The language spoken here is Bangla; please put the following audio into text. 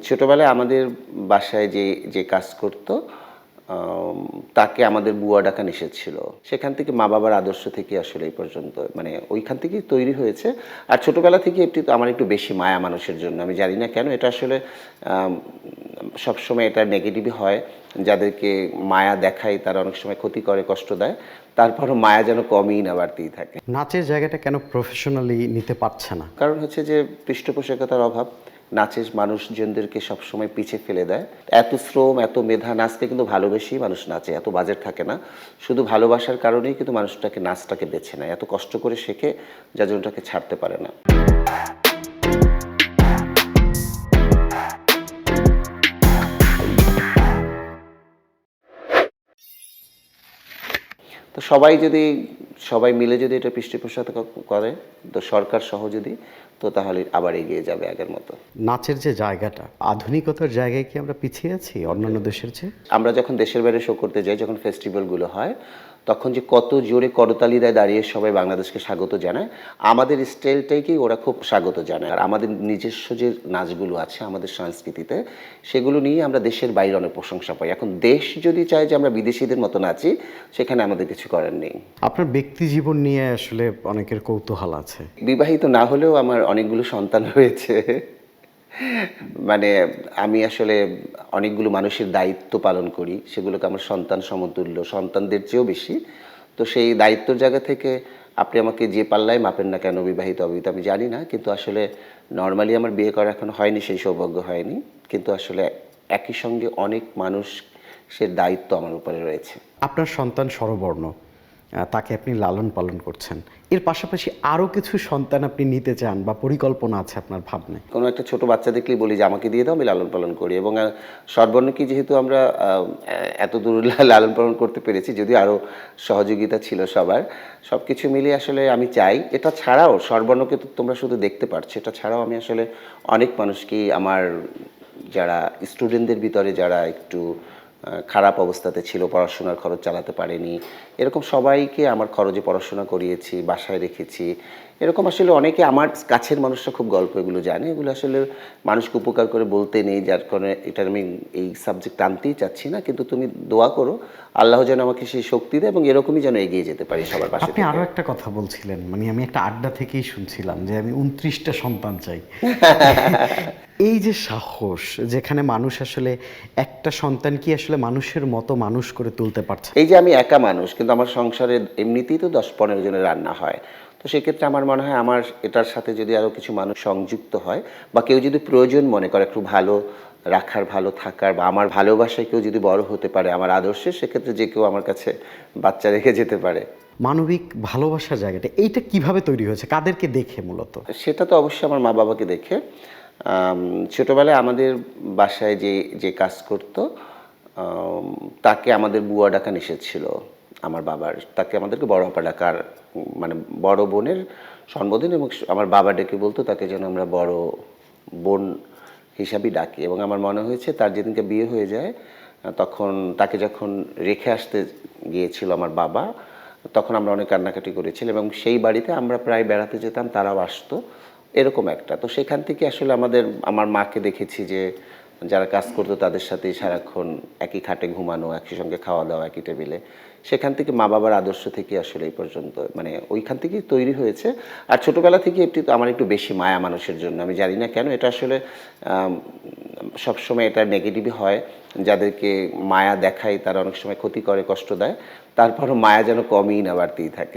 ছোটবেলায় আমাদের বাসায় যে কাজ করতো তাকে আমাদের বুয়া ডাকা নিষেধ ছিল। সেখান থেকে মা-বাবার আদর্শ থেকে আসলে এই পর্যন্ত মানে ওইখান থেকেই তৈরি হয়েছে। আর ছোটবেলা থেকে আমার একটু বেশি মায়া মানুষের জন্য। আমি জানি না কেন এটা আসলে আম সবসময় এটা নেগেটিভই হয়। যাদেরকে মায়া দেখাই তারা অনেক সময় ক্ষতি করে, কষ্ট দেয়। তারপরও মায়া যেন কমই না বাড়তেই থাকে। নাচের জায়গাটা কেন প্রফেশনালি নিতে পারছে না? কারণ হচ্ছে যে পৃষ্ঠপোষকতার অভাব নাচের মানুষজনদেরকে সবসময় পিছিয়ে ফেলে দেয়। এত শ্রম, এত মেধা, নাচকে কিন্তু ভালোবেসেই মানুষ নাচে। এত বাজেট থাকে না। শুধু ভালোবাসার কারণেই কিন্তু মানুষটাকে নাচটাকে বেছে নেয়। এত কষ্ট করে শেখে যার জন্য ওটাকে ছাড়তে পারে না। তো সবাই মিলে যদি এটা পৃষ্ঠপোষকতা করে, তো সরকার সহ যদি, তো তাহলে আবার এগিয়ে যাবে আগের মতো। নাচের যে জায়গাটা, আধুনিকতার জায়গায় কি আমরা পিছিয়ে আছি অন্যান্য দেশের চেয়ে? আমরা যখন দেশের বাইরে শো করতে যাই, যখন ফেস্টিভ্যালগুলো হয়, তখন যে কত জোরে করতালি দেয় দাঁড়িয়ে সবাই বাংলাদেশকে স্বাগত জানায়। আমাদের স্টাইলটাকেই ওরা খুব স্বাগত জানায়। আর আমাদের নিজস্ব যে নাচগুলো আছে আমাদের সংস্কৃতিতে, সেগুলো নিয়ে আমরা দেশের বাইরে অনেক প্রশংসা পাই। এখন দেশ যদি চায় যে আমরা বিদেশিদের মতো নাচি, সেখানে আমাদের কিছু করার নেই। আপনার ব্যক্তি জীবন নিয়ে আসলে অনেকের কৌতূহল আছে। বিবাহিত না হলেও আমার অনেকগুলো সন্তান রয়েছে। মানে আমি আসলে অনেকগুলো মানুষের দায়িত্ব পালন করি। সেগুলোকে আমার সন্তান সমতুল্য, সন্তানদের চেয়েও বেশি। তো সেই দায়িত্বর জায়গা থেকে আপনি আমাকে যে পাল্লায় মাপেন না কেন, বিবাহিত অবিবাহিত আমি জানি না। কিন্তু আসলে নরমালি আমার বিয়ে করা এখনো হয়নি, সেই সৌভাগ্য হয়নি। কিন্তু আসলে একই সঙ্গে অনেক মানুষের দায়িত্ব আমার উপরে রয়েছে। আপনার সন্তান স্বরবর্ণ, তাকে আপনি লালন পালন করছেন। এর পাশাপাশি আরও কিছু সন্তান আপনি নিতে চান বা পরিকল্পনা আছে আপনার ভাবনায়? কোনো একটা ছোট বাচ্চা দেখলেই বলি যে আমাকে দিয়ে দাও, আমি লালন পালন করি। এবং স্বরবর্ণকে যেহেতু আমরা এতদূর লালন পালন করতে পেরেছি, যদিও আরও সহযোগিতা ছিল সবার, সব কিছু মিলিয়ে আসলে আমি চাই। এটা ছাড়াও স্বরবর্ণকে তো তোমরা শুধু দেখতে পারছো, এটা ছাড়াও আমি আসলে অনেক মানুষকেই আমার যারা স্টুডেন্টদের ভিতরে যারা একটু খারাপ অবস্থাতে ছিল, পড়াশোনার খরচ চালাতে পারেনি, এরকম সবাইকে আমার খরচে পড়াশোনা করিয়েছি, বাসায় রেখেছি। এরকম আসলে অনেকে আমার কাছের মানুষরা খুব গল্প এগুলো জানে। এগুলো আসলে মানুষকে উপকার করে বলতে নেই, যার কারণে এটার আমি এই সাবজেক্ট টানতেই চাচ্ছি না। কিন্তু তুমি দোয়া করো আল্লাহ যেন আমাকে সেই শক্তি দেয় এবং এরকমই যেন এগিয়ে যেতে পারি সবার পাশে আপনি থেকে। আরও একটা কথা বলছিলেন, মানে আমি একটা আড্ডা থেকেই শুনছিলাম যে আমি 29টা সন্তান চাই। এই যে সাহস, যেখানে মানুষ আসলে একটা সন্তান কি আসলে মানুষের মতো মানুষ করে তুলতে পারছে। এই যে আমি একা মানুষ, কিন্তু আমার সংসারে এমনিতেই তো 10-15 জনের রান্না হয়। তো সেক্ষেত্রে আমার মনে হয় আমার এটার সাথে যদি আরও কিছু মানুষ সংযুক্ত হয় বা কেউ যদি প্রয়োজন মনে করে একটু ভালো রাখার, ভালো থাকার, বা আমার ভালোবাসায় কেউ যদি বড় হতে পারে আমার আদর্শে, সেক্ষেত্রে যে কেউ আমার কাছে বাচ্চা রেখে যেতে পারে। মানবিক ভালোবাসার জায়গাটা এইটা কিভাবে তৈরি হয়েছে, কাদেরকে দেখে মূলত? সেটা তো অবশ্যই আমার মা-বাবাকে দেখে। ছোটবেলায় আমাদের বাসায় যে কাজ করতো আম তাকে আমাদের বুয়া ডাকা নিষেধ ছিল আমার বাবার। তাকে আমাদেরকে বড় আপা ডাকার মানে বড় বোনের সম্বোধন, এবং আমার বাবা ডেকে বলতো তাকে যেন আমরা বড় বোন হিসাবেই ডাকি। এবং আমার মনে হয়েছে তার যেদিনকে বিয়ে হয়ে যায়, তখন তাকে যখন রেখে আসতে গিয়েছিল আমার বাবা, তখন আমরা অনেক কান্নাকাটি করেছিলাম এবং সেই বাড়িতে আমরা প্রায় বেড়াতে যেতাম, তারাও আসতো, এরকম একটা। তো সেখান থেকে আসলে আমার মাকে দেখেছি যে যারা কাজ করতো তাদের সাথেই সারাক্ষণ একই খাটে ঘুমানো, একই সঙ্গে খাওয়া দাওয়া, একই টেবিলে। সেখান থেকে মা-বাবার আদর্শ থেকে আসলে এই পর্যন্ত মানে ওইখান থেকেই তৈরি হয়েছে। আর ছোটবেলা থেকে আমার একটু বেশি মায়া মানুষের জন্য। আমি জানি না কেন এটা আসলে আম সবসময় এটা নেগেটিভই হয়। যাদেরকে মায়া দেখাই তারা অনেক সময় ক্ষতি করে, কষ্ট দেয়। তারপরও মায়া যেন কমই না বাড়তেই থাকে।